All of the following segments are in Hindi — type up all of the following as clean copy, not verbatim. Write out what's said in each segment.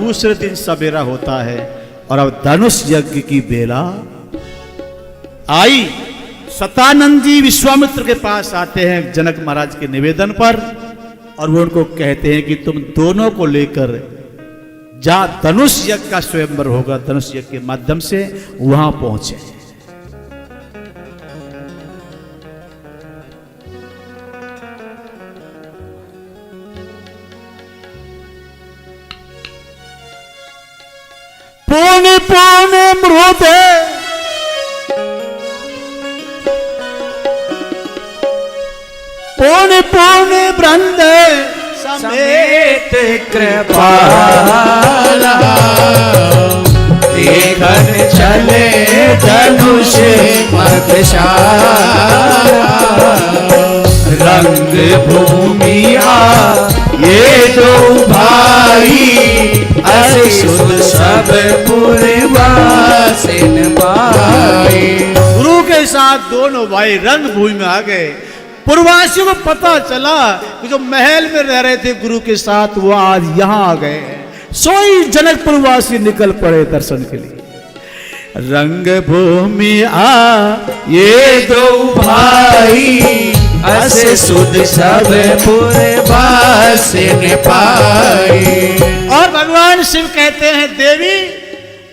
दूसरे दिन सवेरा होता है और अब धनुष यज्ञ की बेला आई। सतानंद जी विश्वामित्र के पास आते हैं जनक महाराज के निवेदन पर और वो उनको कहते हैं कि तुम दोनों को लेकर जहां धनुष यज्ञ का स्वयंवर होगा, धनुष यज्ञ के माध्यम से वहां पहुंचे। पौने पौने मृदे पौने पौने वृंद समेत कृपाला देखन चले धनुष मदशाला। रंग भूमिया ये दो भाई असुर सब पुरवासिन भाई। गुरु के साथ दोनों भाई रंग भूमि में आ गए। पूर्ववासियों को पता चला कि जो महल में रह रहे थे गुरु के साथ वो आज यहां आ गए हैं। सोई जनकपुरवासी निकल पड़े दर्शन के लिए। रंग भूमि आ ये दो भाई असे सुध सब पुरवासिन पाई। और भगवान शिव कहते हैं देवी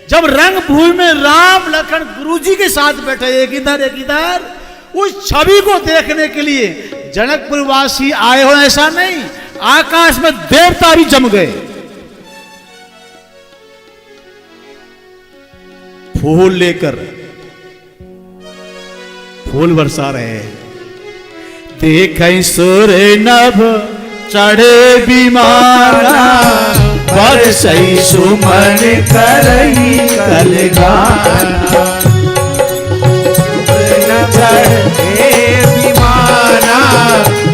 जब रंग भूमि में राम लखन गुरु जी के साथ बैठे एक इधर उस छवि को देखने के लिए जनकपुरवासी आए हो ऐसा नहीं, आकाश में देवता भी जम गए। फूल लेकर फूल बरसा रहे हैं। देखें सूर्य नभ चढ़े विमाना बरसई सुमन करई कलगाना। विमाना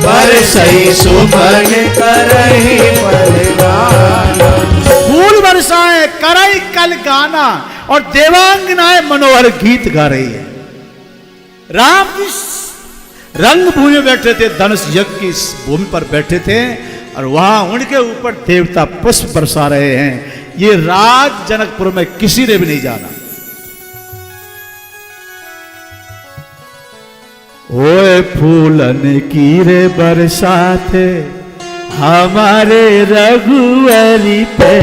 बरसई सुमन करई कलगाना। फूल बरसाए करई कल गाना और देवांगनाएं मनोहर गीत गा रही है। राम जी रंग भूमि में बैठे थे, धनुष यज्ञ की भूमि पर बैठे थे और वहां उनके ऊपर देवता पुष्प बरसा रहे हैं। ये राज जनकपुर में किसी ने भी नहीं जाना। ओए फूलन की रे बरसाते हमारे रघुवरी पे।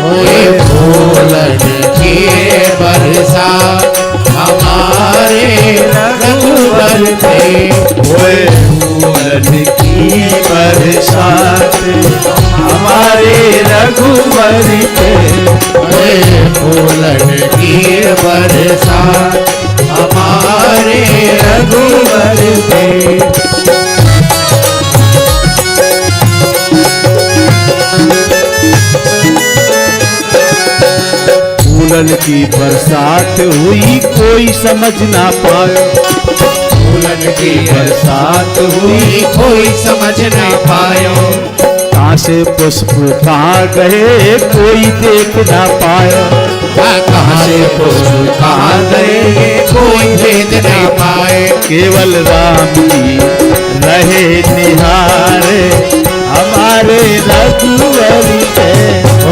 ओए फूलन की बरसात हमारे रघुवर पे। ओए फूलन की बरसात हमारे रघुवरी पे। ओए फूलन की बरसात हमारे रघुवर पे। फूलन की बरसात हुई कोई समझ ना पाया। फूलन की बरसात हुई कोई समझ ना पायो। कहाँ से पुष्प कहाँ गए कोई देख ना पाया। कहाँ से पुष्प कहाँ गए कोई भेद ना पाए। केवल राम की रहे निहारे हमारे रघुवरी पे।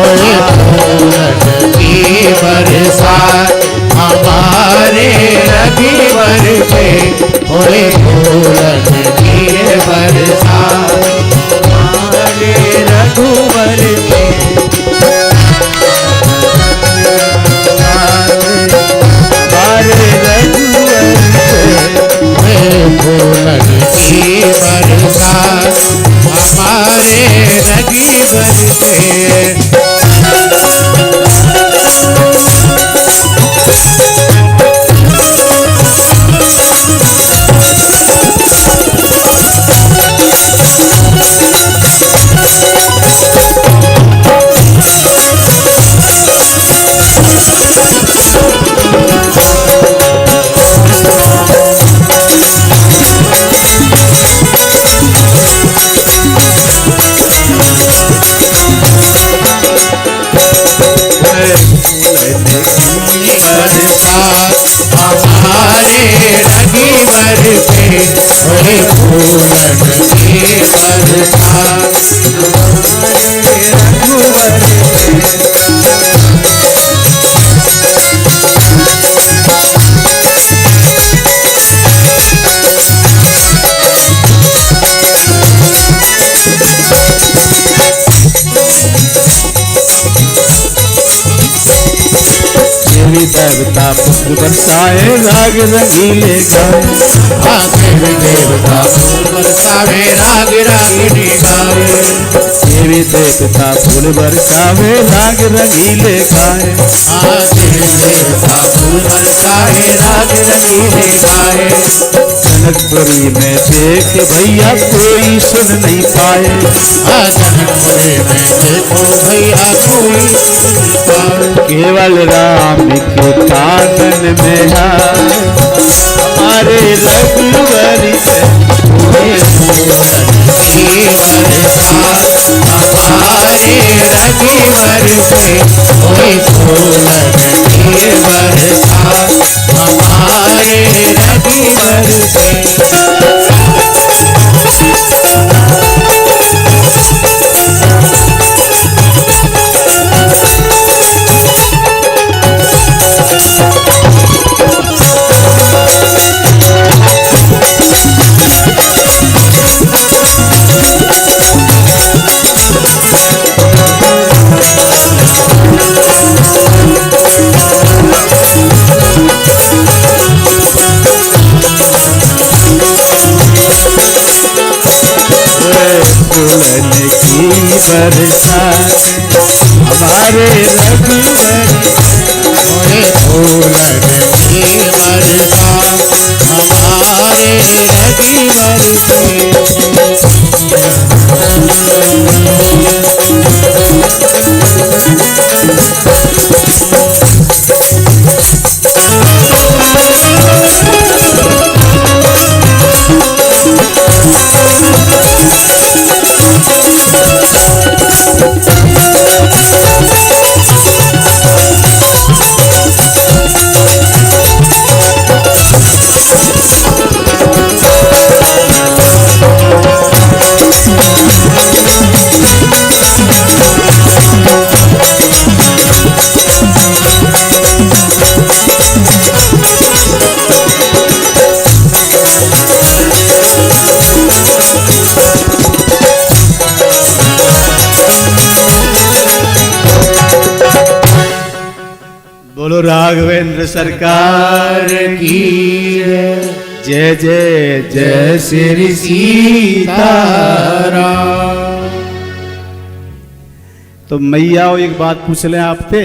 ओए फूलन की बरसात हमारे रघुवर पे। ओए फूलन की बरसात हमारे रघुवर पे। फूलन की बरसात हमारे रघुवर पे। देवी देवता पुष्प बरसाए राग रंगीले गाए। देवी देवता फूल बरसावे राग रागिनी गावे। देवी देवता फूल बरसावे राग रंगीले गाए। देवी देवता फूल बरसावे राग रंगीले गाए। जनकपुरी में देख भैया कोई सुन नहीं पाए। जनकपुरी में देखो भैया कोई केवल राम के कानन में है हमारे रघुवर से हमारे रघुवर से कोई फूल के बरसा। हमारे रघुवर से फूलन की बरसात हमारे रघुवर फूलन की बरसात हमारे रघुवर से। बोलो राघवेंद्र सरकार की जय जय जय श्री सीताराम। तो मैया वो एक बात पूछ लें आपसे,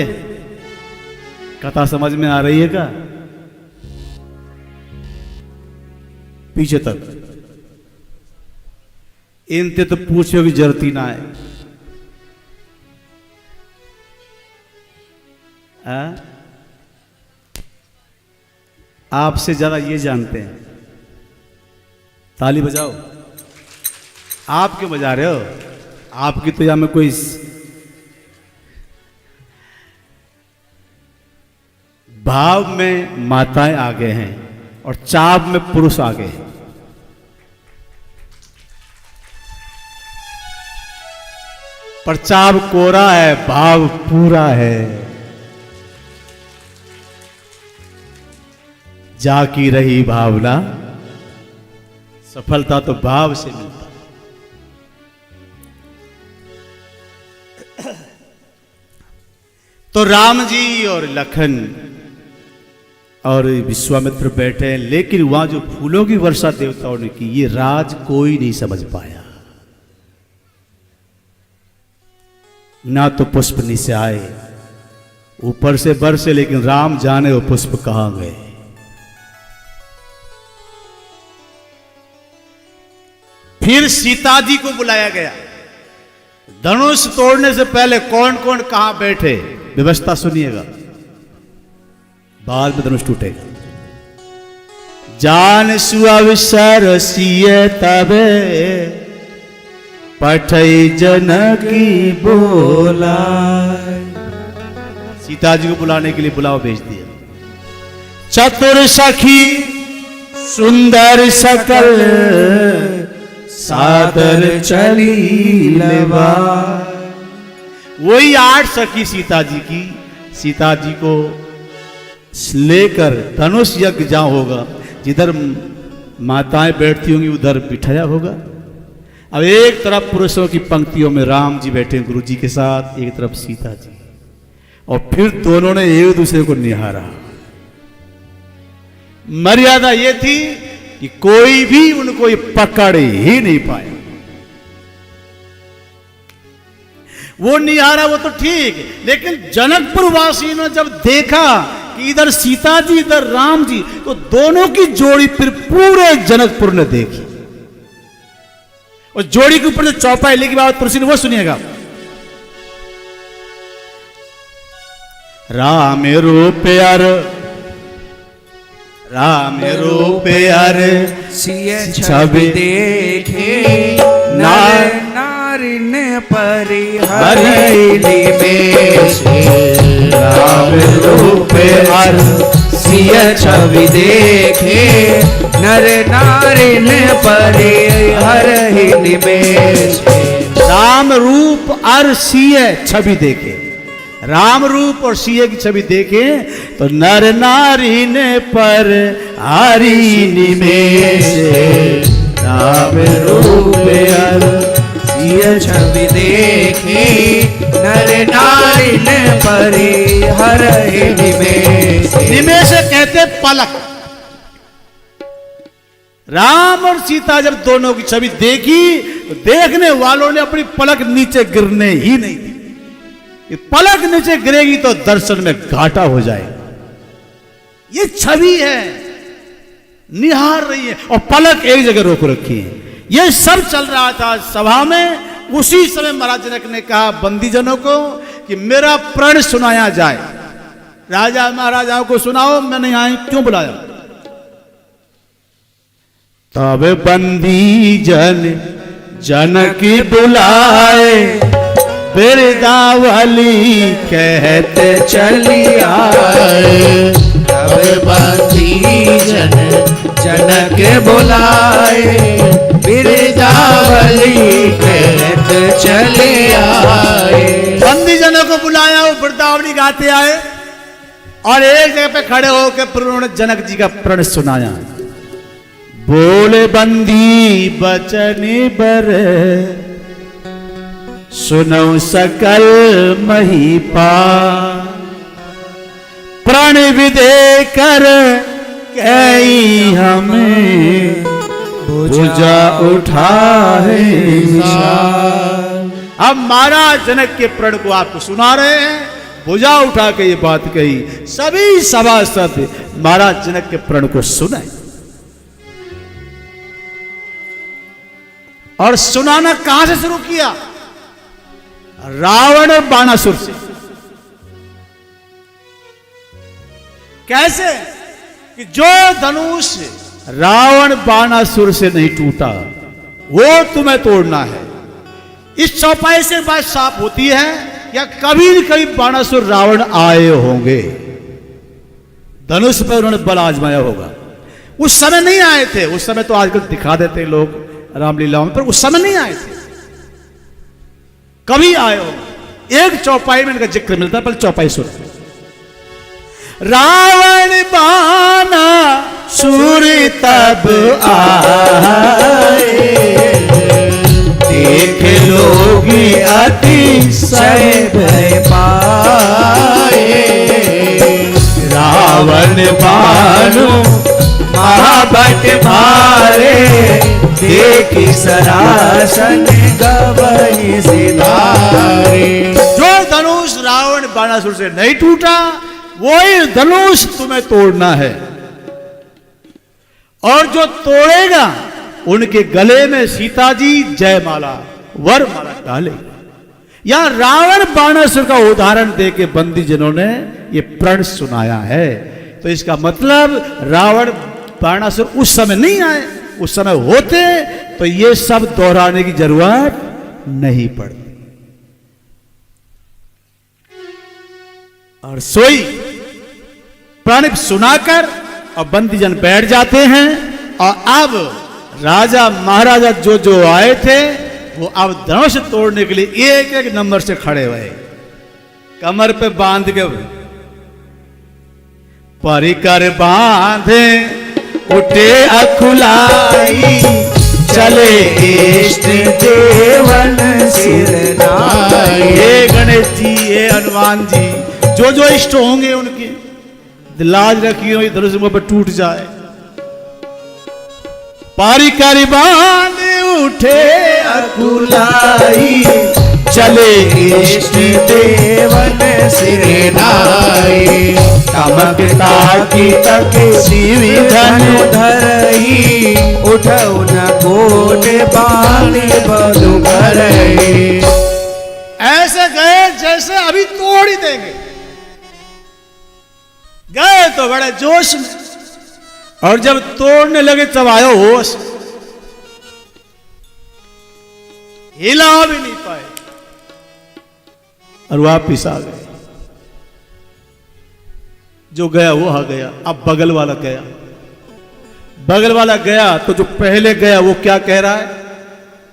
कथा समझ में आ रही है क्या? पीछे तक इनते तो पूछो की जरूरत ही ना है। आपसे ज्यादा ये जानते हैं। ताली बजाओ। आप क्यों बजा रहे हो? आपकी तो यहाँ में कोई भाव में माताएं आगे हैं और चाप में पुरुष आगे हैं। पर चाप कोरा है, भाव पूरा है। जाकी रही भावना, सफलता तो भाव से मिलता। तो राम जी और लखन और विश्वामित्र बैठे हैं, लेकिन वहां जो फूलों की वर्षा देवताओं ने की, ये राज कोई नहीं समझ पाया। ना तो पुष्प नीचे आए, ऊपर से बरसे, लेकिन राम जाने वो पुष्प कहां गए। फिर सीता जी को बुलाया गया। धनुष तोड़ने से पहले कौन कौन कहां बैठे, व्यवस्था सुनिएगा, बाद में धनुष टूटेगा। जान सुअवसर सिय तबे पठई जनकी बोला। सीता जी को बुलाने के लिए बुलाओ भेज दिया। चतुर सखी सुंदर सकल सादर चली लेवा। वही 8 सखी सीता जी की, सीता जी को लेकर धनुष यज्ञ जहां होगा, जिधर माताएं बैठती होंगी उधर बिठाया होगा। अब एक तरफ पुरुषों की पंक्तियों में राम जी बैठे गुरु जी के साथ, एक तरफ सीता जी, और फिर दोनों ने एक दूसरे को निहारा। मर्यादा ये थी कि कोई भी उनको ये पकड़ ही नहीं पाया। वो निहारा वो तो ठीक, लेकिन जनकपुर वासियों ने जब देखा कि इधर सीता जी इधर राम जी, तो दोनों की जोड़ी फिर पूरे जनकपुर ने देखी। और जोड़ी के ऊपर जो चौपाई लिखी बात तुलसी ने वो सुनिएगा। राम रूप अर सिय छवि देखे नर नारिन परिहरि निमेष। राम रूप अर सिय छवि देखे नर नारिन परिहरि निमेष। राम रूप और सिय छवि देखे, राम रूप और सिय की छवि देखे तो नर नारी ने पर हरि निमेष। राम रूप अर सिय छवि देखे नर नारी ने परिहरि निमेष। निमेष कहते पलक। राम और सीता जब दोनों की छवि देखी तो देखने वालों ने अपनी पलक नीचे गिरने ही नहीं दी। पलक नीचे गिरेगी तो दर्शन में घाटा हो जाएगा। ये छवि है, निहार रही है और पलक एक जगह रोक रखी है। ये सब चल रहा था सभा में। उसी समय महाराज जनक ने कहा बंदीजनों को कि मेरा प्रण सुनाया जाए। राजा महाराजाओं को सुनाओ, मैंने यहां क्यों बुलाया। तब बंदी जनक बुलाए, बिरदावली कहते चली आए। तब बंदी जनक बुलाए, बिरदावली कहते चले आए। बंदी जनों को बुलाया, वो बिरदावली गाते आए और एक जगह पे खड़े होकर फिर उन्होंने जनक जी का प्रण सुनाया। बोले बंदी बचन बर, सुनो सकल महीपा। प्रण विदे कर कई हमें, भुजा उठा है विशाल। अब महाराज जनक के प्रण को आपको सुना रहे हैं। भुजा उठा के ये बात कही। सभी सभासद महाराज जनक के प्रण को सुने और सुनाना कहां से शुरू किया। रावण बाणासुर से। कैसे कि जो धनुष रावण बाणासुर से नहीं टूटा वो तुम्हें तोड़ना है। इस चौपाई से बात साफ होती है या कभी न कभी बाणासुर रावण आए होंगे, धनुष पर उन्होंने बल आजमाया होगा। उस समय नहीं आए थे। उस समय तो आजकल दिखा देते लोग रामलीलाओं में, पर उस समय नहीं आए थे। कभी आए हो। एक चौपाई में इनका जिक्र मिलता है, पहले चौपाई सुन। रावण बाना सूर्य तब आए, देख लोगी अतिशय भय पाए। रावण बानु महाबट मारे, देखी सरासन गवई सिधारे। जो धनुष रावण बाणासुर से नहीं टूटा वही धनुष तुम्हें तोड़ना है, और जो तोड़ेगा उनके गले में सीता जी जयमाला वरमाला डालेगी। यहां रावण बाणासुर का उदाहरण देके बंदी जिन्होंने ये प्रण सुनाया है। तो इसका मतलब रावण बाणासुर उस समय नहीं आए। उस समय होते तो ये सब दोहराने की जरूरत नहीं पड़ती। और सोई प्रण सुनाकर और बंदीजन बैठ जाते हैं। और अब राजा महाराजा जो जो आए थे वो अब धनुष तोड़ने के लिए एक एक नंबर से खड़े हुए, कमर पे बांध के परिकर बांधे उठे अखुलाई, चले इष्ट देवन सिर नाई। हे गणेश जी, हे हनुमान जी, जो जो इष्ट होंगे उनके लाज रखी हो धनुष मुंह पर टूट जाए। पारी कारी बांध उठे अकुलाई चले इष्ट देवन सिर नाई तमकता की तक शिवी धन धरई उठऊ न कोट बाणी बलु भरई। ऐसे गए जैसे अभी तोड़ ही देंगे। गए तो बड़े जोश में और जब तोड़ने लगे तब आयो होश, हिला भी नहीं पाए और वापिस आ गए। जो गया वो आ गया। अब बगल वाला गया। बगल वाला गया तो जो पहले गया वो क्या कह रहा है,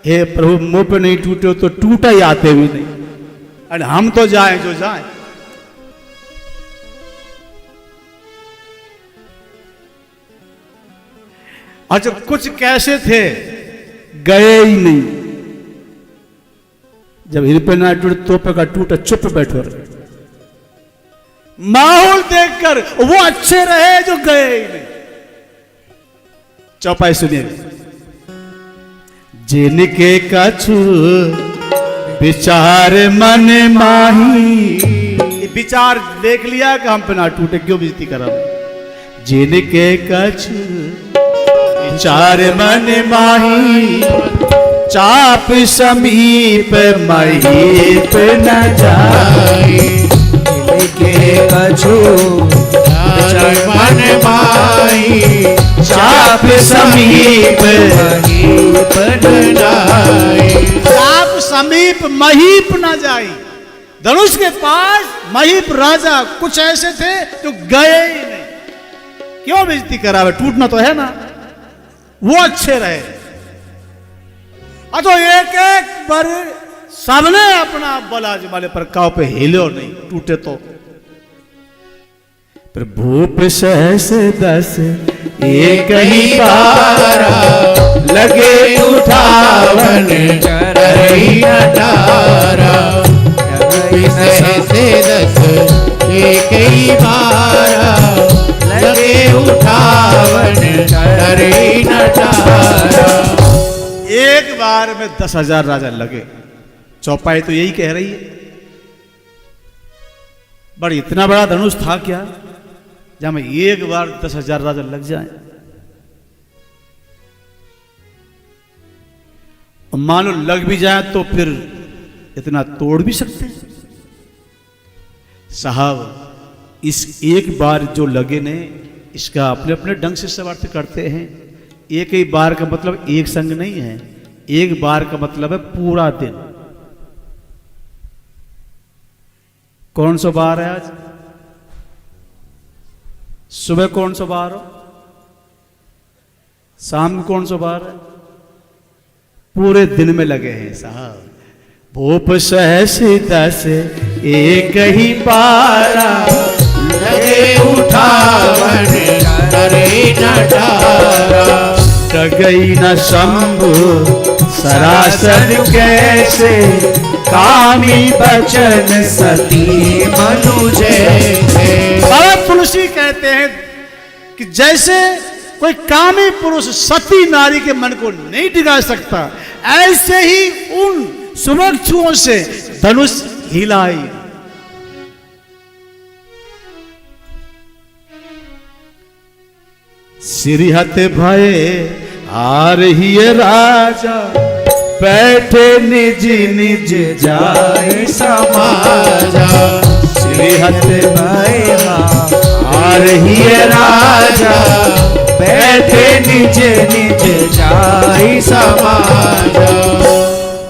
हे प्रभु मुंह पे नहीं टूटे हो तो टूटा ही आते भी नहीं, अरे हम तो जाएं जो जाएं। अच्छा कुछ कैसे थे गए ही नहीं। जब हिल पे ना टूटे तो पे का टूटा चुप बैठो रहे। माहौल देखकर वो अच्छे रहे जो गए ही नहीं। चौपाई सुनिए। जिनके कछु विचार मन माही, विचार देख लिया कि हम पे ना टूटे, क्यों बेइज्जती करा। जिनके कछु विचार मन माही चाप समीप महीप न जाई। जिनके कछु विचार मन माही चाप समीप महीप न जाई। चाप समीप महीप न जाई। धनुष के पास महीप राजा कुछ ऐसे थे जो गए ही नहीं। क्यों बेइज्जती करावे, टूटना तो है ना। वो अच्छे रहे। तो एक एक बार सबने अपना बल आजमाले पर काव पे हिलो नहीं, टूटे तो। भूप सहस दस एक ही बारा लगे उठावन करई नटारा। सहसे दस एक ही बारा लगे उठावन करई नटारा। एक बार में 10,000 राजा लगे। चौपाई तो यही कह रही है। बड़ी इतना बड़ा धनुष था क्या जहां में एक बार 10,000 राजा लग जाए। और मान लो लग भी जाए तो फिर इतना तोड़ भी सकते हैं साहब। इस एक बार जो लगे ने इसका अपने अपने ढंग से सब अर्थ करते हैं। एक ही बार का मतलब एक संग नहीं है। एक बार का मतलब है पूरा दिन। कौन सा बार है आज? सुबह कौन सा बार हो, शाम को कौन सा बार है? पूरे दिन में लगे हैं साहब। भूप सहस दस एक ही बारा लगे उठावन करई नटारा। गई न शंभु सरासर कैसे कामी बचन सती मनु जैसे। बाबा तुलसी कहते हैं कि जैसे कोई कामी पुरुष सती नारी के मन को नहीं टिका सकता, ऐसे ही उन सुमक्षुओं से धनुष हिलाई। सिरिहत भय हार ही राजा बैठे निज निज जाय समाजा। सिरिहत भय हार ही राजा बैठे निज निज जाय समाजा।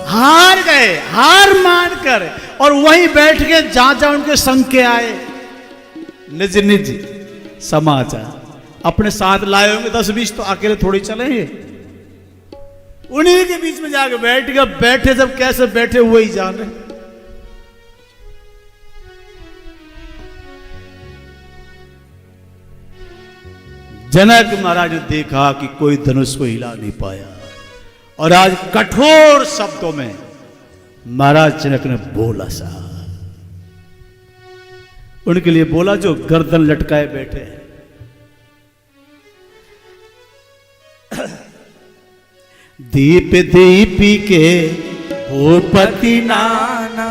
हार गए, हार मानकर, और वहीं बैठ के जहां जहां उनके संग के आए निज निज समाचार अपने साथ लाए होंगे। 10-20 तो अकेले थोड़ी चलेंगे। उन्हीं के बीच में जाके बैठ गए। बैठे जब कैसे बैठे हुए ही जाने। जनक महाराज ने देखा कि कोई धनुष को हिला नहीं पाया, और आज कठोर शब्दों में महाराज जनक ने बोला सा, उनके लिए बोला जो गर्दन लटकाए बैठे हैं। दीप दीपी के भूपति नाना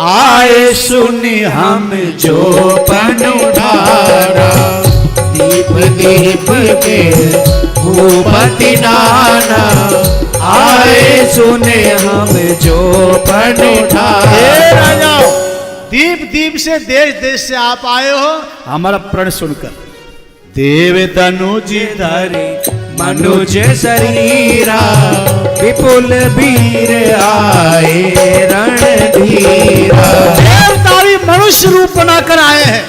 आए सुनि हम जो पन उठारा, दीप दीप के भूपति नाना आए सुने हम जो पन उठारा। राजाओं, दीप दीप से देश देश से आप आए हो हमारा प्रण सुनकर। देव तनुज धरे मनुज शरीरा, विपुल वीर आए रणधीरा। देवता भी मनुष्य रूप बनाकर आए हैं।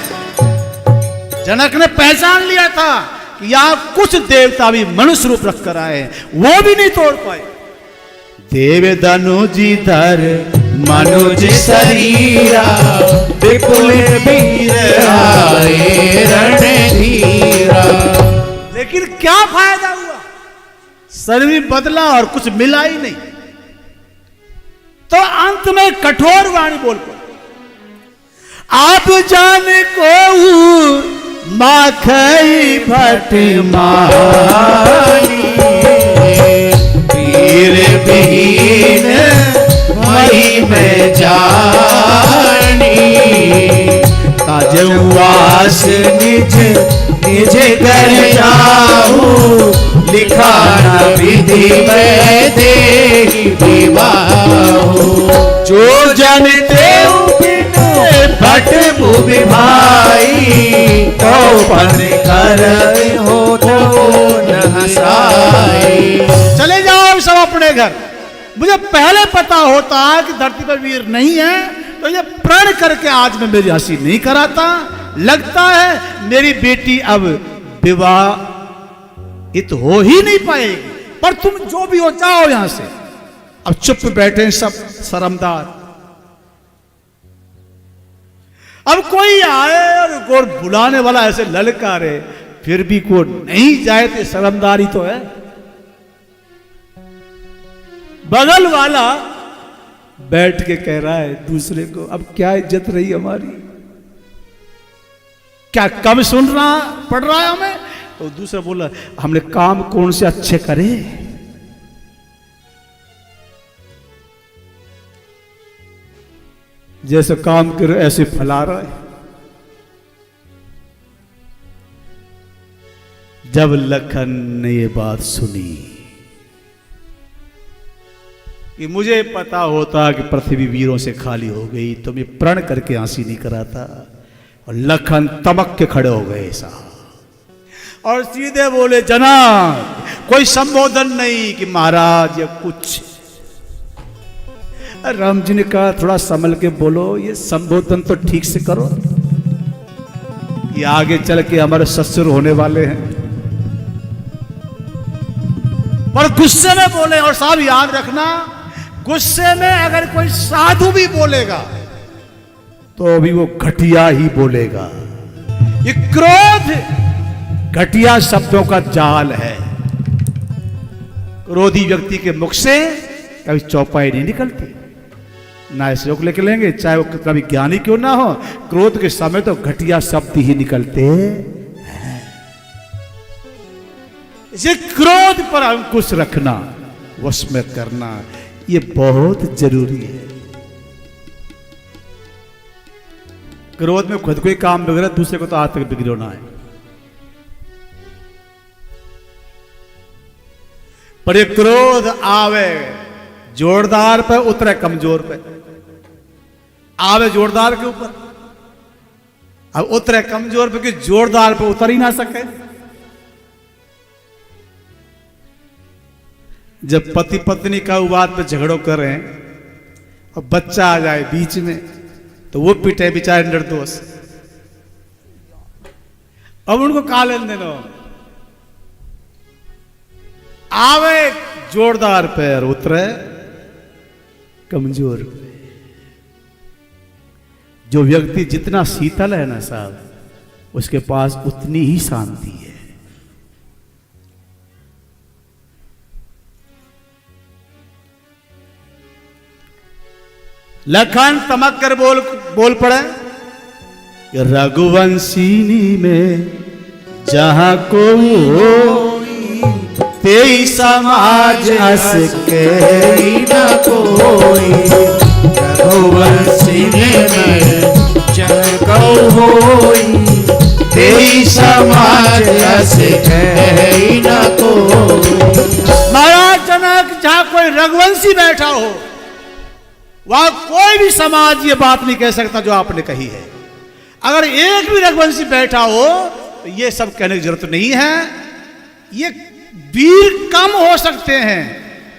जनक ने पहचान लिया था कि यहाँ कुछ देवता भी मनुष्य रूप रखकर आए हैं, वो भी नहीं तोड़ पाए। देव तनुज धर मनुज शरीरा, विपुल वीर आए रणधीरा। लेकिन क्या फायदा हुआ, शरीर बदला और कुछ मिला ही नहीं। तो अंत में कठोर वाणी बोल पड़े, आप जाने को माखई भट मानी, वीर विहीन मही में जानी। ताजवास निज निज घर जाऊं, लिखाना विधि में देहि विवाहु। जो जनते भट भूमि भाई, तो पन कर हो तो न हसाई। चले जाओ सब अपने घर। मुझे पहले पता होता कि धरती पर वीर नहीं है तो ये प्रण करके आज मैं मेरी हंसी नहीं कराता। लगता है मेरी बेटी अब विवाहित हो ही नहीं पाएगी। पर तुम जो भी हो जाओ यहां से। अब चुप बैठे सब शर्मदार। अब कोई आए और बुलाने वाला ऐसे ललकारे फिर भी को नहीं जाए तो शर्मदारी तो है। बगल वाला बैठ के कह रहा है दूसरे को, अब क्या इज्जत रही हमारी, क्या कम सुन रहा पड़ रहा है हमें। तो दूसरा बोला हमने काम कौन से अच्छे करे। जैसे काम करे ऐसे फैला रहा है। जब लखन ने ये बात सुनी कि मुझे पता होता कि पृथ्वी वीरों से खाली हो गई तो मैं प्रण करके हंसी नहीं कराता। और लखन तमक के खड़े हो गए साहब और सीधे बोले जनाब कोई संबोधन नहीं कि महाराज या कुछ। राम जी ने कहा थोड़ा संभल के बोलो, ये संबोधन तो ठीक से करो, ये आगे चल के हमारे ससुर होने वाले हैं। पर गुस्से में बोले। और साहब याद रखना, गुस्से में अगर कोई साधु भी बोलेगा तो भी वो घटिया ही बोलेगा। ये क्रोध घटिया शब्दों का जाल है। क्रोधी व्यक्ति के मुख से कभी चौपाई नहीं निकलती, ना ऐसे लोग निकलेंगे चाहे वो कितना भी ज्ञानी क्यों ना हो। क्रोध के समय तो घटिया शब्द ही निकलते हैं। इसे क्रोध पर अंकुश रखना, वश में करना, ये बहुत जरूरी है। क्रोध में खुद कोई काम बिगड़े दूसरे को तो आज तक बिगड़ो ना है। पर ये क्रोध आवे जोरदार पे उतरे कमजोर पे। आवे जोरदार के ऊपर अब उतरे कमजोर पे कि जोरदार पे उतर ही ना सके। जब पति पत्नी का विवाद पे झगड़ो कर रहे हैं और बच्चा आ जाए बीच में तो वो पिटे बेचारे निर्दोष। अब उनको कहा लेन देनो। आवे जोरदार पे और उतरे कमजोर पे। जो व्यक्ति जितना शीतल है ना साहब उसके पास उतनी ही शांति है। लखन तमक कर बोल पड़े, कि रघुवंशिनी में जहाँ कोई तेई समाज अस के न कोई रघुवंशिनी में जहाँ कोई तेई समाज अस के न कोई। महाराज जनक, जहाँ कोई रघुवंशी बैठा हो वहां कोई भी समाज ये बात नहीं कह सकता जो आपने कही है। अगर एक भी रघुवंशी बैठा हो तो ये सब कहने की जरूरत नहीं है। ये वीर कम हो सकते हैं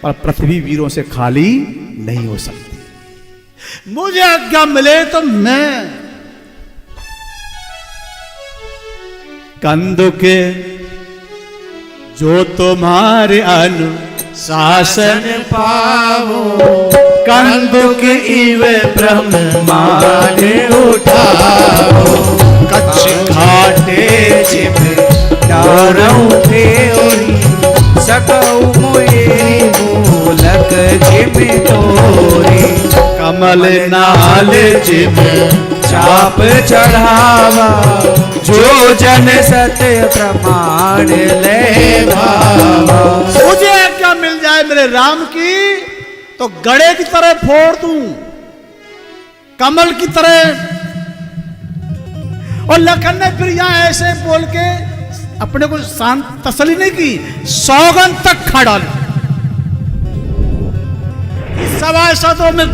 पर पृथ्वी वीरों से खाली नहीं हो सकती। मुझे आज्ञा मिले तो मैं कंदु के जो तुम्हारे अनुशासन पाओ कंदुक इवे ब्रह्मांड उठाओ कच्छ घाटे जिम डारऊ तेरी सकऊ मोए मूलक जिम तोरी कमल नाल जिम चाप चढ़ावा जो जन सत्य प्रमाण ले भावा। मुझे क्या मिल जाए मेरे राम की तो गड़े की तरह फोड़ दूं, कमल की तरह। और लखन ने फिर यहां ऐसे बोल के अपने को शांत तसली नहीं की, सौगंध तक खा डाली। सब ऐसा तो मैं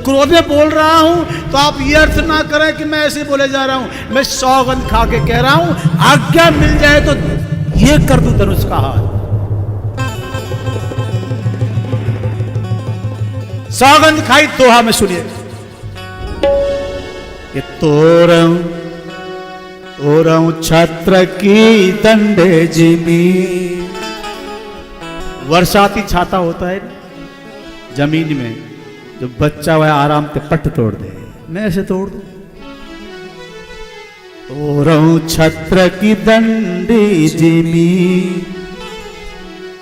क्रोध में बोल रहा हूं तो आप ये अर्थ ना करें कि मैं ऐसे बोले जा रहा हूं। मैं सौगंध खा के कह रहा हूं, आज्ञा मिल जाए तो ये कर दूं धनुष का हाथ। सौगंध खाई दोहा में सुनिए कि तोरं छत्र की दंडे जिमी। वर्षाती छाता होता है जमीन में, जो बच्चा वह आराम से पट तोड़ दे, मैं ऐसे तोड़ दूं। तोरं छत्र की दंडी जिमी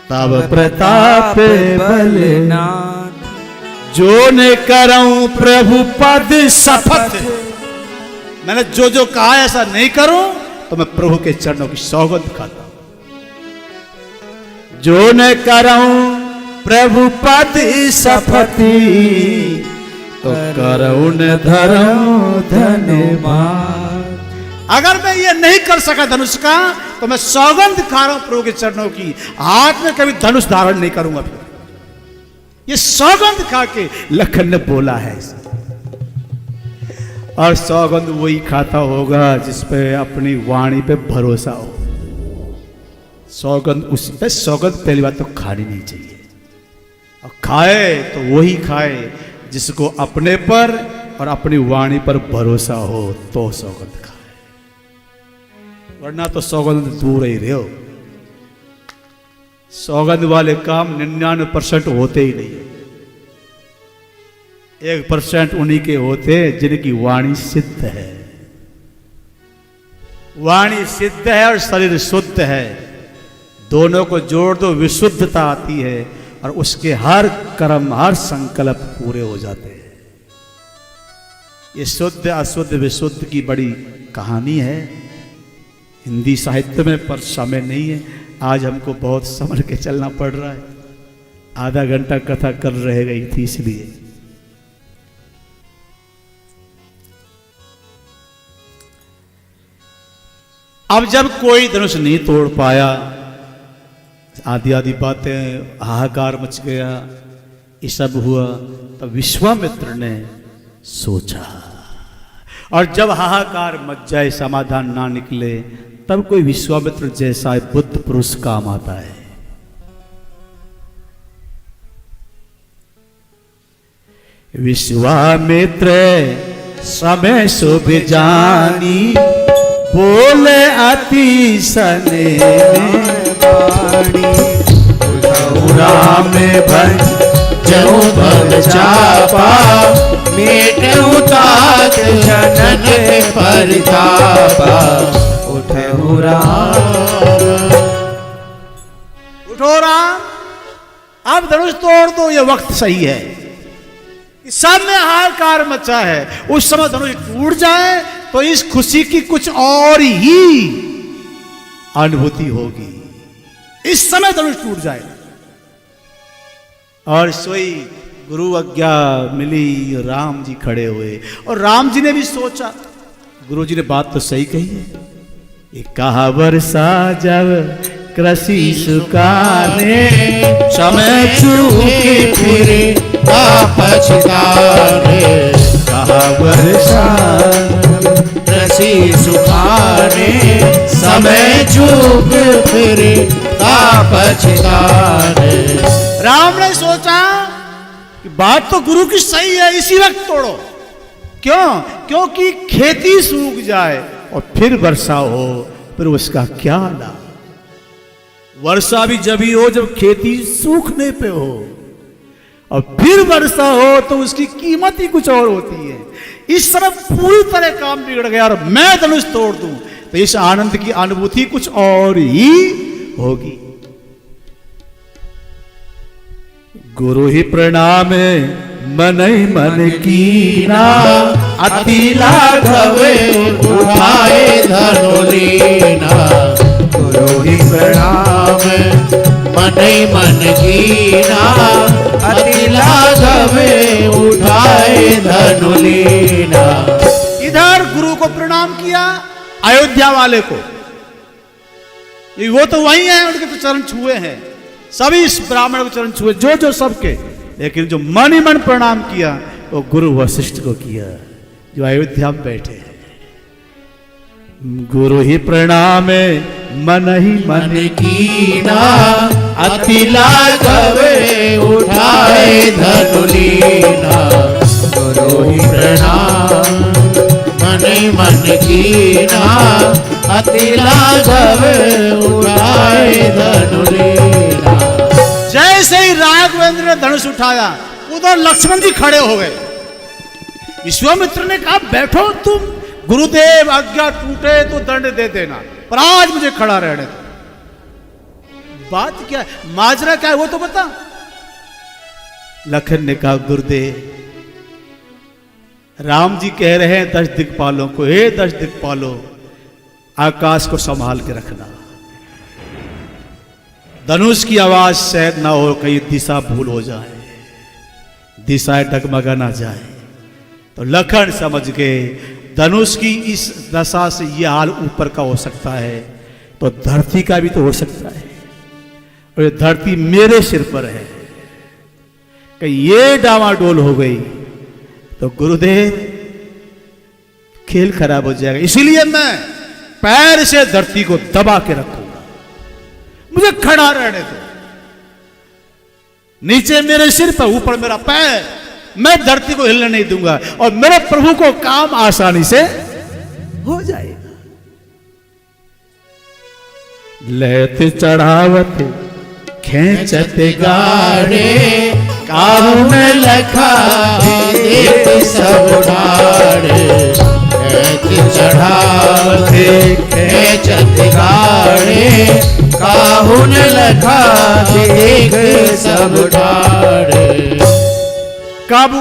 तब प्रताप बलना जो ने करऊं प्रभु पद शपथ। मैंने जो जो कहा ऐसा नहीं करूं तो मैं प्रभु के चरणों की सौगंध खाता हूं। जो ने करऊं प्रभु पद शपथी तो करुण धरऊं धन्यवाद। अगर मैं ये नहीं कर सका धनुष का तो मैं सौगंध खा रहा हूं प्रभु के चरणों की, हाथ में कभी धनुष धारण नहीं करूंगा। फिर ये सौगंध खा के लखन ने बोला है। और सौगंध वही खाता होगा जिस पे अपनी वाणी पे भरोसा हो। सौगंध उस पे सौगंध पहली बात तो खानी नहीं चाहिए, और खाए तो वही खाए जिसको अपने पर और अपनी वाणी पर भरोसा हो तो सौगंध खाए, वरना तो सौगंध दूर ही रहो। सौगंध वाले काम 99% होते ही नहीं है। 1% उन्हीं के होते जिनकी वाणी सिद्ध है। वाणी सिद्ध है और शरीर शुद्ध है, दोनों को जोड़ दो विशुद्धता आती है और उसके हर कर्म हर संकल्प पूरे हो जाते हैं। ये शुद्ध अशुद्ध विशुद्ध की बड़ी कहानी है हिंदी साहित्य में, पर समय नहीं है। आज हमको बहुत समझ के चलना पड़ रहा है। आधा घंटा कथा कल रह गई थी इसलिए। अब जब कोई धनुष नहीं तोड़ पाया, आदि आदि बातें, हाहाकार मच गया, ये सब हुआ, तब विश्वामित्र ने सोचा। और जब हाहाकार मच जाए, समाधान ना निकले, तब कोई विश्वामित्र जैसा बुद्ध पुरुष काम आता है। विश्वामित्र समय शुभ जानी बोले अति सने राम भज जो भव चापा मेटहु तात जनन परितापा। उठहु राम उठो राम, अब धनुष तोड़ दो, ये वक्त सही है। सब में हाहाकार मचा है। उस समय धनुष टूट जाए तो इस खुशी की कुछ और ही अनुभूति होगी। इस समय धनुष टूट जाएगा। और सोई गुरु आज्ञा मिली, राम जी खड़े हुए और राम जी ने भी सोचा, गुरु जी ने बात तो सही कही है। ये कहा वर्षा जब कृषि सुखाने, समय चूके फिरे पछताने। कहा वर्षा कृषि सुखाने, समय चूक फिरे पछताने। राम ने सोचा कि बात तो गुरु की सही है, इसी वक्त तोड़ो। क्यों? क्योंकि खेती सूख जाए और फिर वर्षा हो, फिर उसका क्या लाभ? वर्षा भी जब ही हो जब खेती सूखने पे हो, और फिर वर्षा हो तो उसकी कीमत ही कुछ और होती है। इस समय पूरी तरह काम बिगड़ गया और मैं धनुष तोड़ दूं तो इस आनंद की अनुभूति कुछ और ही होगी। गुरु ही प्रणाम मन ही मन कीना, अति लाघवे उठाए धनुलीना। गुरु ही प्रणाम मन ही मन कीना, अति लाघवे उठाए धनुलीना। इधर गुरु को प्रणाम किया, अयोध्या वाले को, वो तो वही है, उनके तो चरण छुए हैं, सभी इस ब्राह्मण को चरण छुए, जो जो सबके। लेकिन जो मन ही मन प्रणाम किया वो गुरु वशिष्ठ को किया, जो अयोध्या में बैठे हैं। गुरु ही प्रणाम मन ही मन कीना, अति लाघवे उठाए धनुलीना। गुरु ही प्रणाम मन ही मन कीना, अति लाघवे उठाए धनुलीना। जैसे ही राघवेंद्र ने धनुष उठाया, उधर लक्ष्मण जी खड़े हो गए। विश्वामित्र ने कहा बैठो तुम, गुरुदेव आज्ञा टूटे तो दंड दे देना, पर आज मुझे खड़ा रहने दो। बात क्या है, माजरा क्या है वो तो बता। लखन ने कहा गुरुदेव, राम जी कह रहे हैं 10 दिक्पालों को, हे 10 दिक्पालों, आकाश को संभाल के रखना, धनुष की आवाज शायद ना हो, कहीं दिशा भूल हो जाए, दिशाएं डगमगा ना जाए। तो लखन समझ गए धनुष की इस दशा से यह हाल ऊपर का हो सकता है, तो धरती का भी तो हो सकता है, और ये धरती मेरे सिर पर है, कहीं ये डामाडोल हो गई तो गुरुदेव खेल खराब हो जाएगा। इसीलिए मैं पैर से धरती को दबा के रखूंगा, मुझे खड़ा रहने दो, नीचे मेरे सिर पर, ऊपर मेरा पैर, मैं धरती को हिलने नहीं दूंगा, और मेरे प्रभु को काम आसानी से हो जाएगा। लेत चढ़ावत खेचत गाड़े, काहू में लखा देख सब ठाड़े। खेच चढ़ावते खेचत गाड़े, काहू में लखा देख सब ठाड़े। कब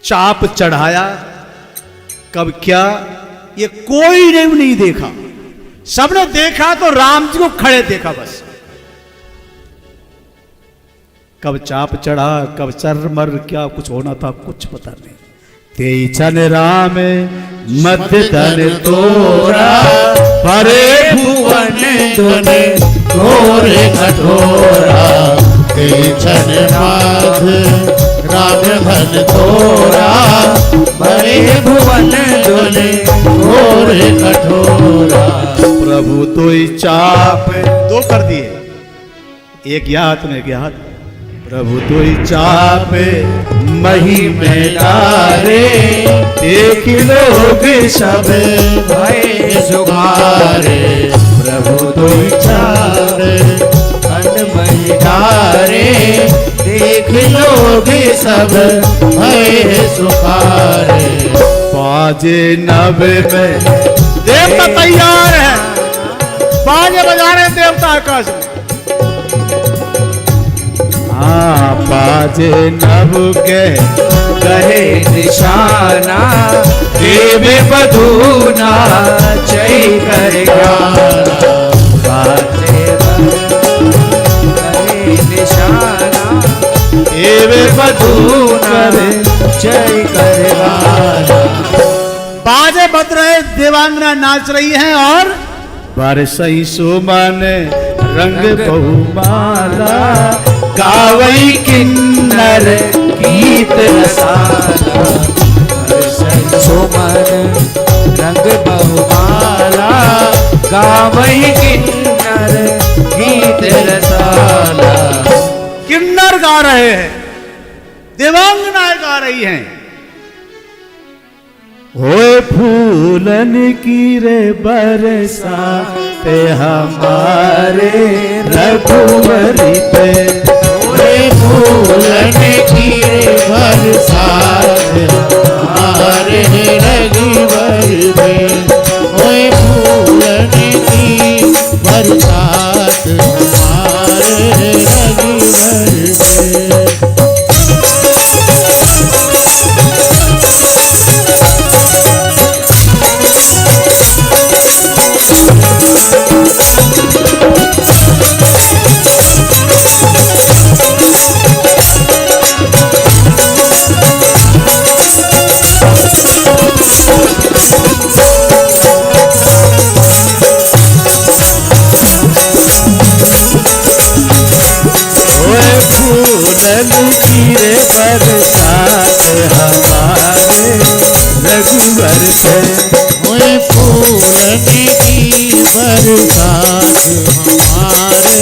चाप चढ़ाया, कब क्या, ये कोई ने भी नहीं देखा। सबने देखा तो राम जी को खड़े देखा बस। कब चाप चढ़ा, कब चरमर, क्या कुछ होना था कुछ पता नहीं। तेई छन राम मध्य धन तोरा, परे भुवन धुने घोरे कठोरा। छन माध राम धन तोरा, परे भुवन धुने घोरे कठोरा। प्रभु तो चाप दो कर दिए, एक याद में एक याद। प्रभु तो चाप मही में डारे, देख लोग सब भय सुखारे। प्रभु तो चाप मही डारे, देख लोग सब भय सुखारे। बाजे नभे में देवता तैयार है, बाजे बजा रहे देवता आकाश में। हाँ बाजे नभ के कहे निशाना देवे बधूना चई कर गाना बाजे कहे निशाना देवे बधूना चई कर गाना। बाजे बज रहे, देवांगना नाच रही हैं और बरसई सुमन रंग बहुमाला गावई किन्नर गीत रसाला सुमन रंग बहुमाला गावई किन्नर गीत रसाला। किन्नर गा रहे हैं, देवांगनाएं गा रही हैं। होए फूलन की रे बरसाते हमारे रघुवरी पे, ओए फूलन की रे बरसात हमारे रघुवर में, ओए फूलन की बरसात हमारे रघुवर में। फूलन की रे बरसात हमारे रघुवर पे, ओए फूलन की बरसात हमारे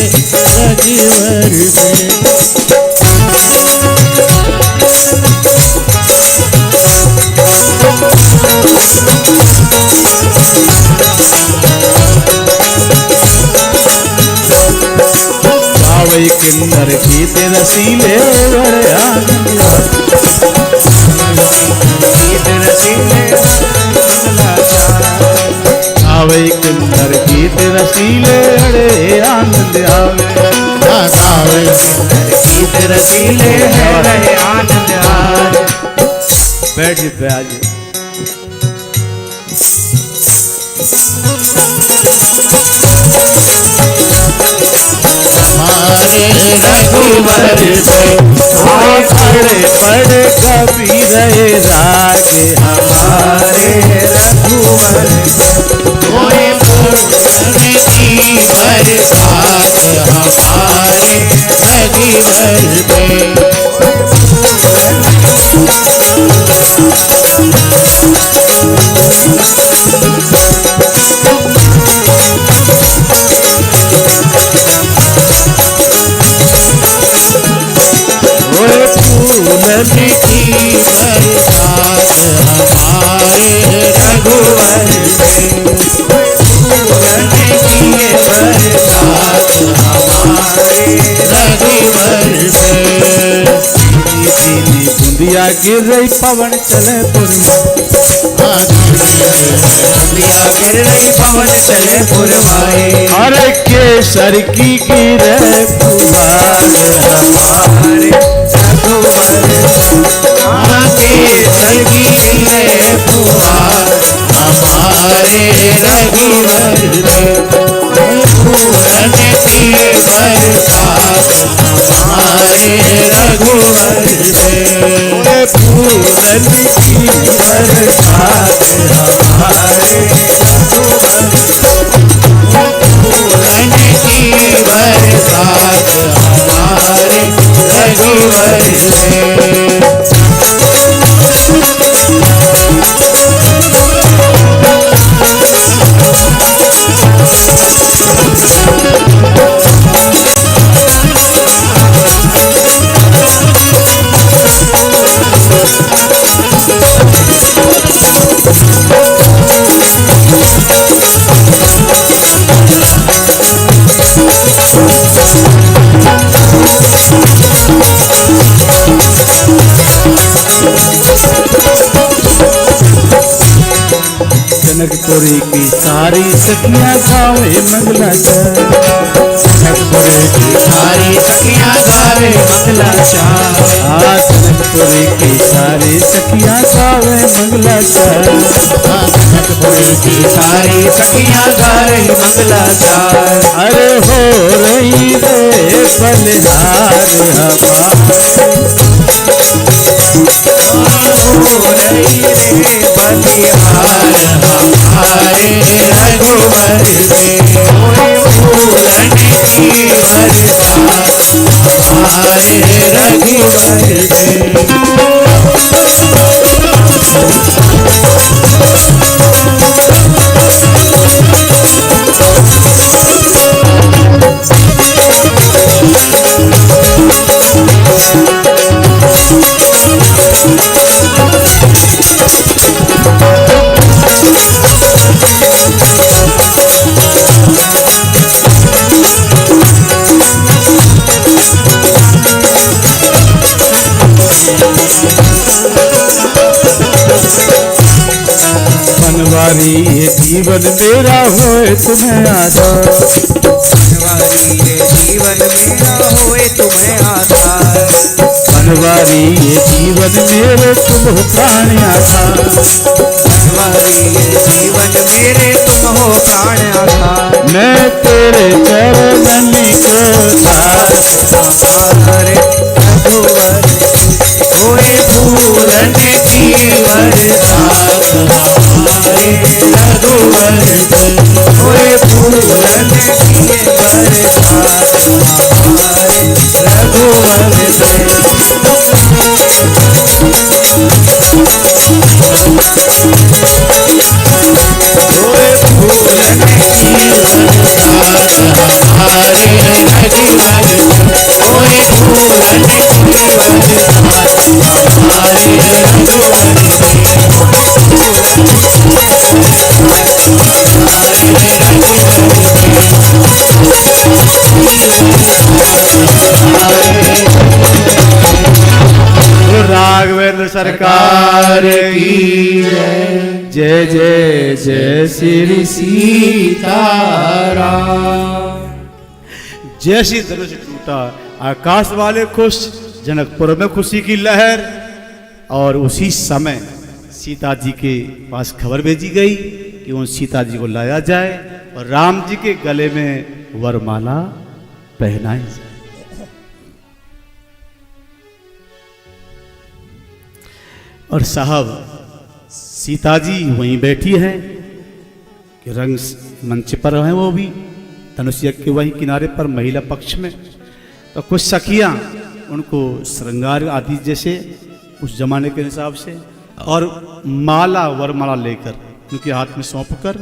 रघुवर में। गावई किन्नर गीत रसीले बड़े आनंद, गीत रसीले गावई किन्नर गीत रसीले बड़े आनंद आवे, गावई किन्नर गीत रसीले बड़े आनंद आवे। बैठ पे आज हमारे रघुवर पे, ओए पड़े पड़े कबीर राग हमारे रघुवर पे, ओए फूलन की बरसात हमारे रघुवर पे। ओए फूलन की बरसात हमारे रघुवर में, फूलन की बरसात हमारे रघुवर में। बुंदिया गिर रही पवन चले पुरवा, दिया गिर रही पवन चले पुरवाए, अरे केसर की गिरे फुहार हमारे रघुवर आगे सगी रे फुहार हमारे रघुवर में, फूलन की बरसात हमारे रघुवर में। फूलन की बरसात हमारे फूलन की बरसात हमारे रघुवर में। जनकपुरी की सारी सखियां गावे मंगला, जनकपुरी की सारी सखियां गावे मंगलाचार। जनकपुर की सारी सखियां गावे मंगलाचार। जनकपुर की सारी सखियां गावे मंगलाचार। अरे हो रही रे बलिहार हमारे, हो रही रे बलिहार हमारे रघुवर में। कोई फूलन की बरसात हमारे रघुवर में। बनवारी ये जीवन मेरा होए तुम्हें आधार। बनवारी ये जीवन मेरा होए तुम्हें आधार। बनवारी ये जीवन मेरे तुम हो प्राण आधार। बनवारी ये जीवन मेरे तुम हो प्राण आधार। मैं तेरे चरणन को हमारे रघुवर कोई फूलन की बरसात हमारे रघुवर में। कोई फूलन की बरसात हमारे रघुवर में। कोई फूलन की बरसात हमारे रघुवर में। कोई फूलन की बरसात हमारे रघुवर में। राघवेंद्र सरकार की जय जय जय श्री सीताराम। जैसी धनुष टूटा आकाश वाले खुश, जनकपुर में खुशी की लहर। और उसी समय सीता जी के पास खबर भेजी गई कि उन सीता जी को लाया जाए और राम जी के गले में वरमाला पहनाई जाए। और साहब सीता जी वहीं बैठी हैं कि रंग मंच पर हैं, वो भी धनुष यज्ञ के वहीं किनारे पर महिला पक्ष में। तो कुछ सखियां उनको श्रृंगार आदि जैसे उस जमाने के हिसाब से और माला वरमाला लेकर उनके हाथ में सौंप कर,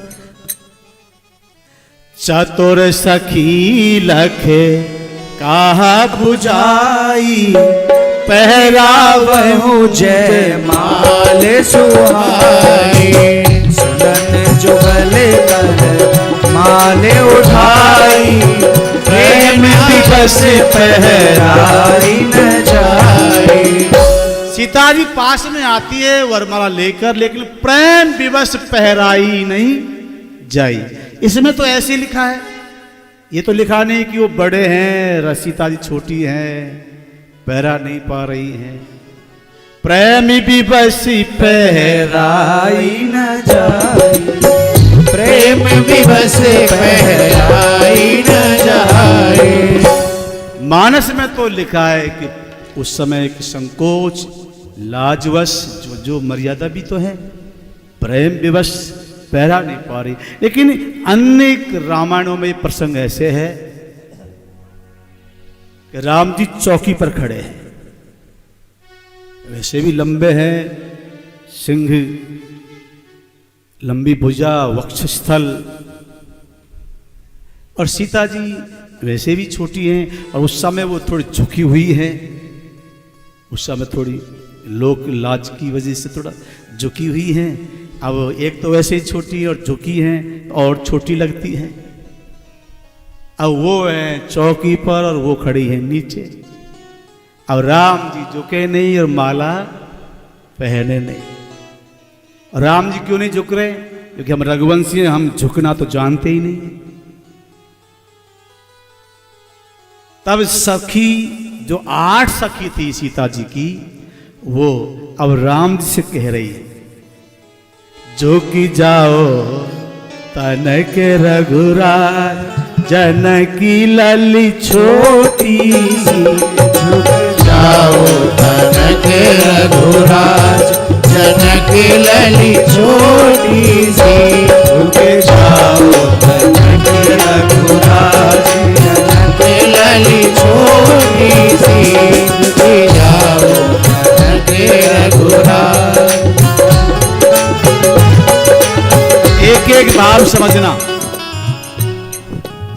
चतुर सखी लखे कहा बुझाई, पहरावहु जय माल सुहाई। सुनत जुगले कर माले उठाई। प्रेम दिवस पहराई न जाई। सीता जी पास में आती है वरमाला लेकर, लेकिन प्रेम विवश पहराई नहीं जाई। इसमें तो ऐसे लिखा है, ये तो लिखा नहीं कि वो बड़े हैं, सीता जी छोटी हैं, पहरा नहीं पा रही हैं। प्रेम विवश पहराई न जाई। प्रेम विवश पहराई न जाई। मानस में तो लिखा है कि उस समय एक संकोच लाजवश जो मर्यादा भी तो है, प्रेम विवश पहरा नहीं पा रही। लेकिन अनेक रामायणों में प्रसंग ऐसे है कि राम जी चौकी पर खड़े हैं, वैसे भी लंबे हैं, सिंह, लंबी भुजा, वक्षस्थल, और सीता जी वैसे भी छोटी हैं और उस समय वो थोड़ी झुकी हुई हैं। उस समय थोड़ी लोक लाज की वजह से थोड़ा झुकी हुई हैं। अब एक तो वैसे ही छोटी और झुकी हैं और छोटी लगती हैं। अब वो हैं चौकी पर और वो खड़ी हैं नीचे। अब राम जी झुके नहीं और माला पहने नहीं। राम जी क्यों नहीं झुक रहे? क्योंकि हम रघुवंशी हैं, हम झुकना तो जानते ही नहीं। तब सखी जो 8 सखी थी सीता जी की, वो अब राम जी से कह रही है, जो कि जाओ तनक रघुराज, जनकी लली छोटी, जाओ तनक रघुराज, जनकी लली छोटी सी, झुक जाओ तनक रघुराज, जनकी लली छोटी सी, झुक जाओ तनक रघुराज। एक एक भाव समझना।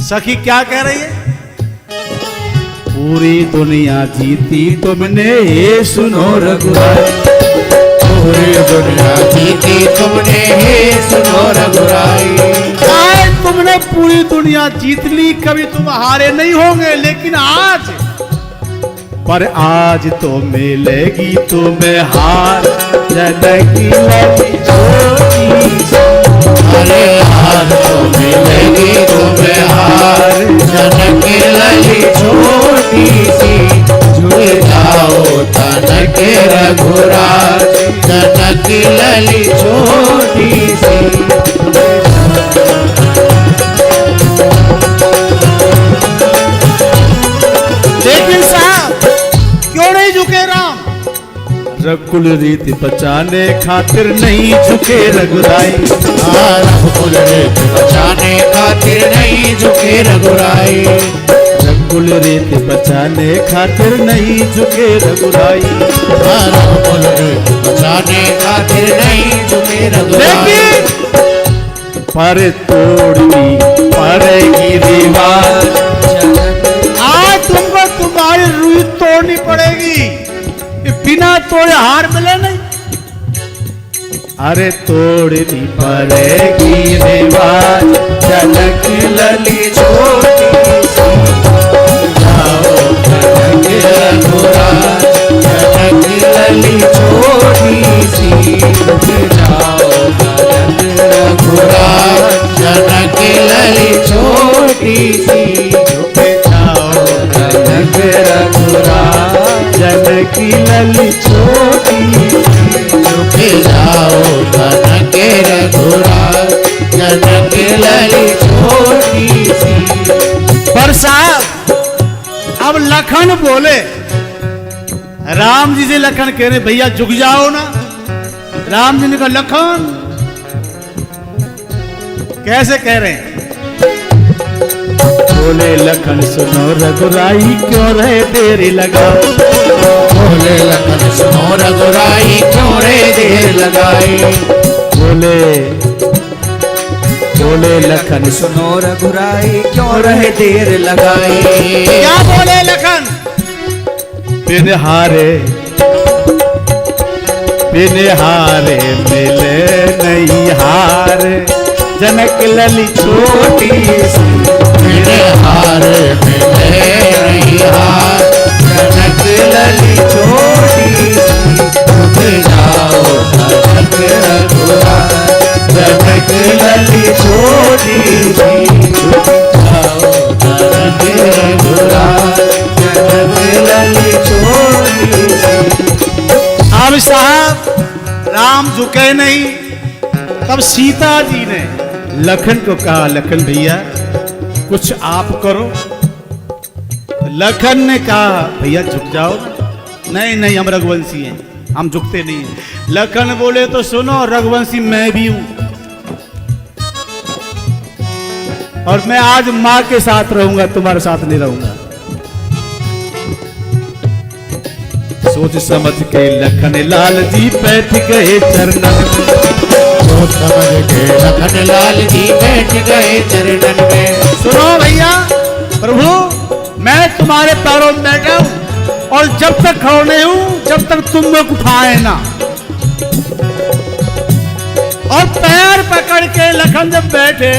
सखी क्या कह रही है? पूरी दुनिया जीती तुमने, ये सुनो रघुराई, पूरी दुनिया जीती तुमने, हे सुनो रघुराई। तुमने पूरी दुनिया जीत ली, कभी तुम हारे नहीं होंगे, लेकिन आज, पर आज तो मिलेगी तुम्हें हार, जनकी लली छोटी सी। अरे हार तो मिलेगी तुम्हें हार, जनकी लली छोटी सी, झुक जाओ तनक रघुराज, जनकी लली छोटी सी। लेकिन साहब क्यों नहीं झुके राम? रघुकुल रीति बचाने खातिर नहीं झुके रघुराई, रघुकुल रीति बचाने खातिर नहीं झुके रघुराई, रघुकुल रीति बचाने खातिर नहीं झुके रघुराई। रघुकुल रीति बचाने खातिर नहीं झुके रघुराई। लेकिन पर तोड़नी पड़ेगी दीवार, आज तुमको तुम्हारी रुई तोड़नी पड़ेगी, बिना तोड़े हार मिले नहीं। अरे तोड़नी पड़ेगी दीवार, जनकी लली छोटी सी, जाओ तनक रघुराज, जनकी लली छोटी सी, जाओ तनक रघुराज, जनकी लली छोटी सी, जाओ तनक रघुराज, जनकी लली छोटी सी। झुक जाओ तनक रघुराज, जनकी लली छोटी सी। पर साहब अब लखन बोले, राम जी से लखन कह रहे भैया झुक जाओ ना। राम जी ने कहा लखन कैसे कह रहे हैं? बोले लखन सुनो रघुराई, क्यों रहे देरी लगाओ, बोले लखन सुनो रघुराई, क्यों रे देर लगाई। बोले लखन सुनो रघुराई, क्यों रहे देर लगाई। क्या बोले लखन? बिन हारे मिले नहीं हार, जनक लली छोटी सी, मेरे हार मिले नहीं हार, जनक लली छोटी सी, झुक जाओ तनक रघुराज, जनक लली छोटी सी, झुक जाओ तनक रघुराज, जनक लली छोटी सी। अब साहब राम झुके नहीं। तब सीता जी ने लखन को कहा, लखन भैया कुछ आप करो। लखन ने कहा भैया झुक जाओ ना। नहीं नहीं हम रघुवंशी हैं, हम झुकते नहीं हैं। लखन बोले तो सुनो रघुवंशी मैं भी हूं, और मैं आज मां के साथ रहूंगा, तुम्हारे साथ नहीं रहूंगा। सोच समझ के लखन लाल जी बैठ गए चरणन में, सोच समझ के लखन लाल जी बैठ गए चरणन में। सुनो भैया प्रभु मैं तुम्हारे पैरों में बैठा हूं, और जब तक खड़ो नहीं हूं जब तक तुम लोग उठाए ना। और पैर पकड़ के लखन जब बैठे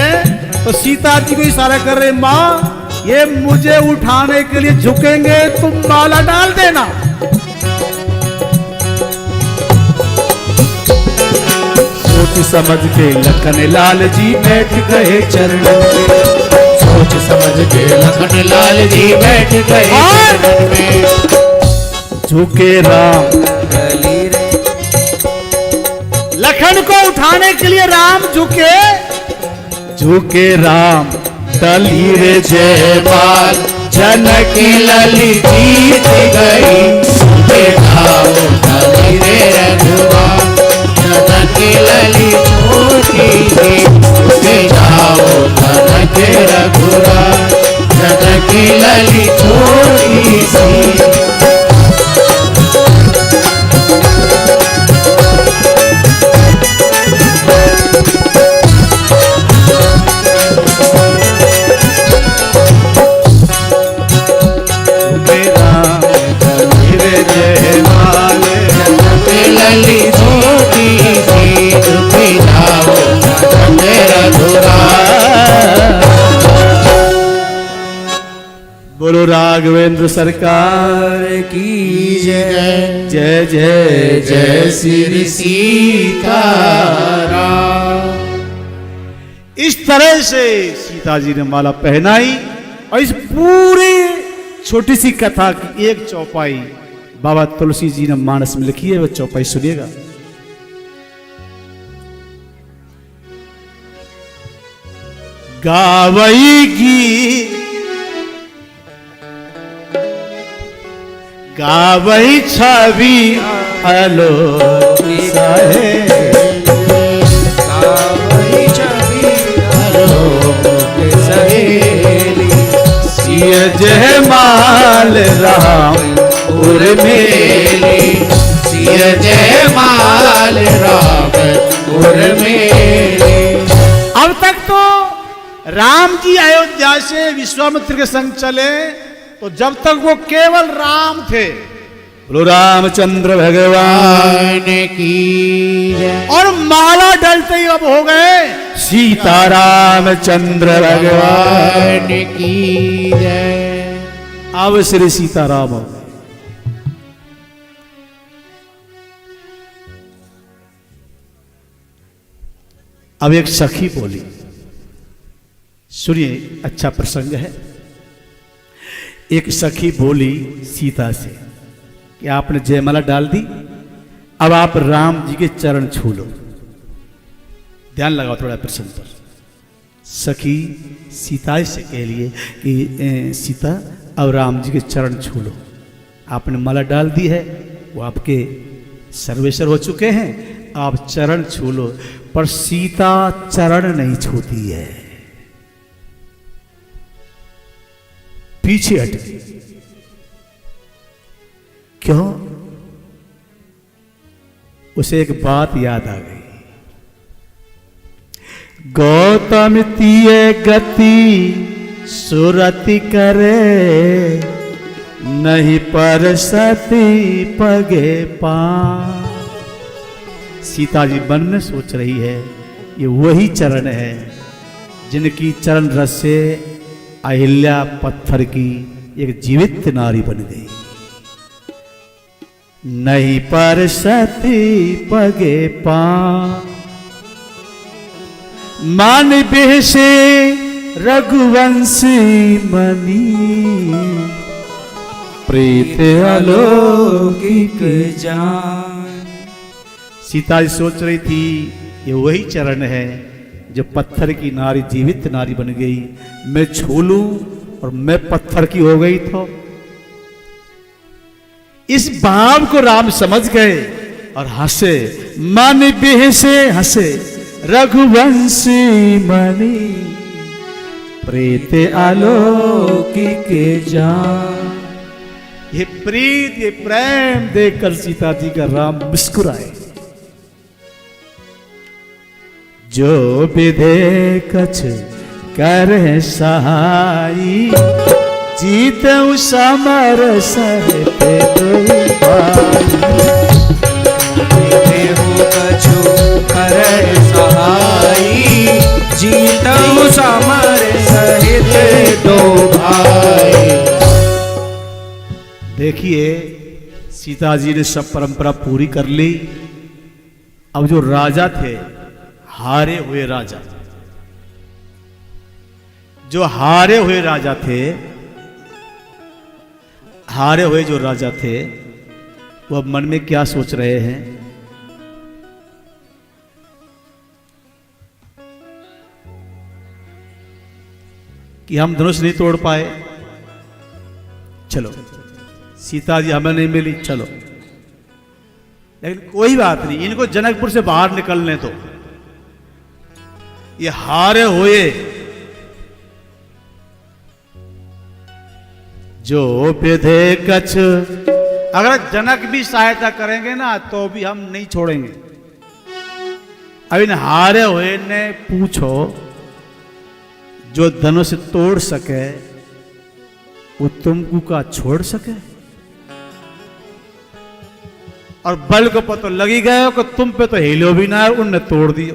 तो सीता जी को इशारा कर रहे, मां ये मुझे उठाने के लिए झुकेंगे, तुम माला डाल देना। सोच समझ के लखन लाल जी बैठ गए चरणन में, सोच सोच समझ के लखन लाल जी बैठ गए चरण में। झुके राम, लखन को उठाने के लिए राम झुके, झुके राम टली रे जयमाल, जनक लली जीत गई बेटाओ टली रे रघुराम। जनक लली छोटी सी बेटाओ जनक रघुराम। जनक लली छोटी सी बोलो राघवेंद्र सरकार की जय। जय जय जय श्री सीताराम। इस तरह से सीता जी ने माला पहनाई और इस पूरे छोटी सी कथा की एक चौपाई बाबा तुलसी जी ने मानस में लिखी है, वो चौपाई सुनिएगा। गावई गावई छवि अलो साहे, गावई छवि अलो सहेली। सिय जय माल राम उर्मिली सिय जय माल राम उर्मिली। अब तक तो राम जी अयोध्या से विश्वामित्र के संग चले, तो जब तक वो केवल राम थे। बोलो रामचंद्र भगवान की जय। और माला डलते ही अब हो गए सीतारामचंद्र भगवान की जय। अब श्री सीताराम हो गए। अब एक सखी बोली, सुनिए, अच्छा प्रसंग है। एक सखी बोली सीता से कि आपने जयमाला डाल दी, अब आप राम जी के चरण छू लो। ध्यान लगाओ थोड़ा प्रसंग पर। सखी सीता से कह लिए कि सीता अब राम जी के चरण छू लो, आपने माला डाल दी है, वो आपके सर्वेश्वर हो चुके हैं, आप चरण छू लो। पर सीता चरण नहीं छूती है, पीछे हट गई। क्यों? उसे एक बात याद आ गई। गौतम तीय गति सुरति करे, नहीं पर सती पगे पा। सीता जी मन में सोच रही है, ये वही चरण है जिनकी चरण रस से अहिल्या पत्थर की एक जीवित नारी बन गई। नहीं पर सती पगे पा, मान बेह से रघुवंशी मनी, प्रीत अलौकिक जान। सीता जी सोच रही थी, ये वही चरण है जो पत्थर की नारी जीवित नारी बन गई। मैं छू लूं और मैं पत्थर की हो गई। तो इस भाव को राम समझ गए और हंसे, मन बेह से हंसे, रघुवंशी मणि प्रीत अलौकिक जान। ये प्रीत, ये प्रेम देखकर सीता जी का राम मुस्कुराए। जो विधे कछ कर सहाई, जीतऊ समर सहते दुई कछु कर सहाई, जीतऊ समर सहित दो भाई। देखिए, सीता जी ने सब परंपरा पूरी कर ली। अब जो राजा थे, हारे हुए राजा, जो हारे हुए राजा थे, हारे हुए जो राजा थे, वो मन में क्या सोच रहे हैं? कि हम धनुष नहीं तोड़ पाए, चलो सीता जी हमें नहीं मिली, चलो, लेकिन कोई बात नहीं, इनको जनकपुर से बाहर निकलने दो। ये हारे हुए जो विधे कछ, अगर जनक भी सहायता करेंगे ना तो भी हम नहीं छोड़ेंगे। अब इन हारे हुए ने पूछो, जो धनुष तोड़ सके वो तुमको का छोड़ सके? और बल को पता लगी गए हो कि तुम पे तो हिलो भी ना है, उनने तोड़ दियो।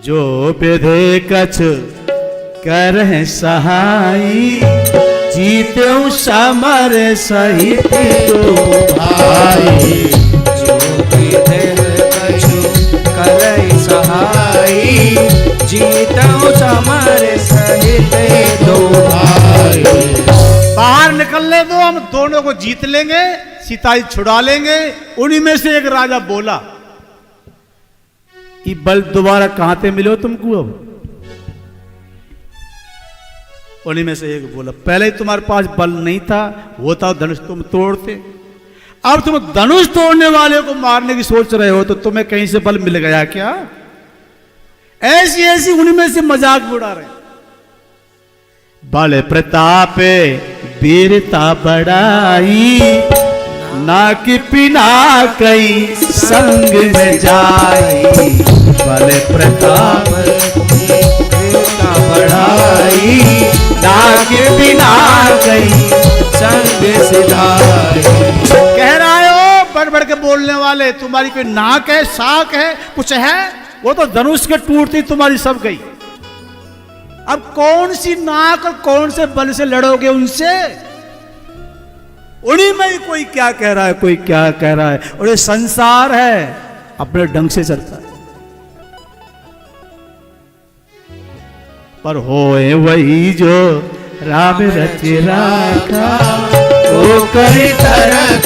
जो विधे कछ कर सहाई, जीते समर सहित तो भाई। जो विधे कछु करई सहाई, जीतऊ समर सहित दो भाई। बाहर निकलने दो, हम दोनों को जीत लेंगे, सीता जी छुड़ा लेंगे। उन्हीं में से एक राजा बोला कि बल दोबारा कहां से मिले हो तुमको? अब उन्हीं में से एक बोला, पहले ही तुम्हारे पास बल नहीं था, होता धनुष तुम तोड़ते, अब तुम धनुष तोड़ने वाले को मारने की सोच रहे हो, तो तुम्हें कहीं से बल मिल गया क्या? ऐसी ऐसी उन्हीं में से मजाक उड़ा रहे। बल प्रताप वीरता बढ़ाई, ना कि पिना कई संग में जाई। बल प्रताप वीरता बढ़ाई, ना कि पिना कई संग सिधाई। कह रहा हो बढ़ बढ़ के बोलने वाले, तुम्हारी कोई नाक है, साख है, कुछ है? वो तो धनुष के टूटती तुम्हारी सब गई। अब कौन सी नाक और कौन से बल से लड़ोगे उनसे? उन्हीं में ही कोई क्या कह रहा है, कोई क्या कह रहा है। और ये संसार है, अपने ढंग से चलता है। पर होए वही जो राम रच राखा, ओ करी तरक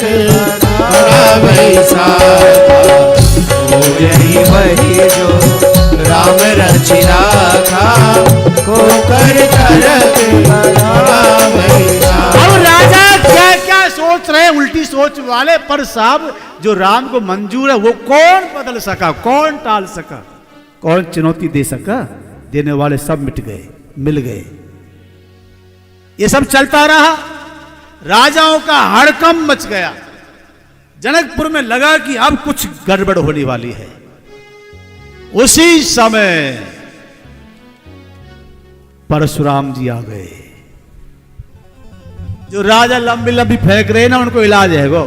वैसा। ओ यही वही जो राम रचि राखा, को कर तरक वैसा। अब राजा क्या क्या सोच रहे हैं, उल्टी सोच वाले। पर साहब जो राम को मंजूर है वो कौन बदल सका, कौन टाल सका, कौन चुनौती दे सका? देने वाले सब मिट गए, मिल गए। ये सब चलता रहा, राजाओं का हड़कंप मच गया। जनकपुर में लगा कि अब कुछ गड़बड़ होने वाली है। उसी समय परशुराम जी आ गए। जो राजा लंबी लंबी फेंक रहे ना, उनको इलाज है वो।